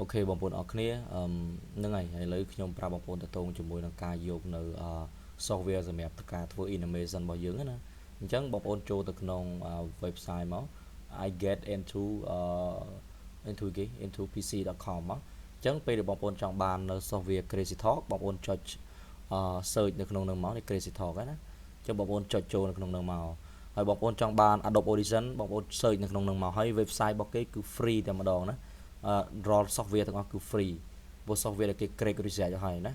ok bọn bốn ở kia nâng này hãy lấy nhóm pra bọn bốn để tôn cho mùi năng ca dụcនៅ software សម្រាប់ការធ្វើ animation របស់យើងណាអញ្ចឹងបងប្អូនចូលទៅក្នុង website មក I get into into pc.com មកអញ្ចឹងពេលដែលបងប្អូនចង់បាននៅ software Crazy Talk បងប្អូនចុច search នៅក្នុងនឹងមកនេះ Crazy Talk ហ្នឹងណាអញ្ចឹងបងប្អូនចុចចូលនៅក្នុងនឹងមកហើយបងប្អូនចង់បាន Adobe Audition បងប្អូន search នៅក្នុងនឹងមកហើយ website របស់គេគឺ free តែម្ដងណាraw software ទាំងអស់គឺ free ព្រោះ software ដែលគេ create research ឲ្យណា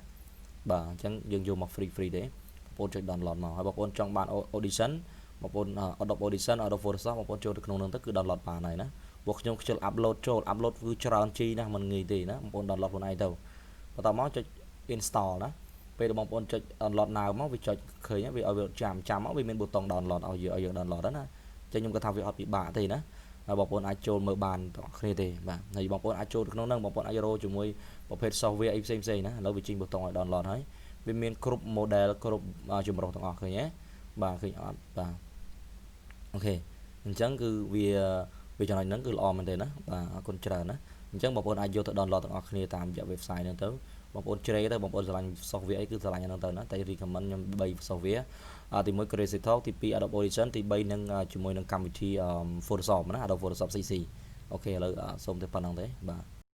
បាទអញ្ចឹងយើងយកមក free ទេបងប្អូនចុច download មកហើយបងប្អូនចង់បាន audition បងប្អូន Adobe Audition Adobe Photoshop បងប្អូនចូលទៅក្នុងនោះទៅគឺ download បានហើយណាពួកខ្ញុំខ្ជិល upload ចូល upload គឺច្រើន G ណាមិនងាយទេណាបងប្អូន download ខ្លួនឯងទៅបន្តមកចុច install ណាពេលបងប្អូនចុច download now មកវាចុចឃើញវាឲ្យវាចាំមកវាមានប៊ូតុង download ឲ្យយើង download ណាអញ្ចឹងខ្ញុំគាត់ថាវាអត់ពិបាកទេណាហើយបងប្អូនអាចចូលមើលបានទាំងអស់គ្នាទេបាទហើយបងប្អូនអាចចូលក្នុងហ្នឹងបងប្អូនអាចរកជាមួយប្រភេទ software អីផ្សេងៗណាឥឡូវវាចេញប៊ូតុងឲ្យ download ហើយវាមានគ្រប់ model គ្រប់ចម្រុះទាំងអស់ឃើញទេបាទឃើញអត់បាទអូខេអញ្ចឹងគឺវាចំណុចហ្នឹងគឺល្អមែនទេណាបាទអរគុណច្រើនណាអញ្ចឹងបងប្អូនអាចយកទៅ download ទាំងអស់គ្នាតាមរយៈ website ហ្នឹងទៅបងប្អូនជ្រេទៅបងប្អូនឆ្លាញ់ software អីគឺឆ្លាញ់ហ្នឹងទៅណាតែ recommend ខ្ញុំ3 software ទី1 Crazy Talk ទី2 Adobe Audition ទី3នឹងជាមួយនឹងកម្មវិធី Photoshop ណា Adobe Photoshop CC អូខេឥឡូវសូមតែប៉ុណ្្នឹងទេបាទ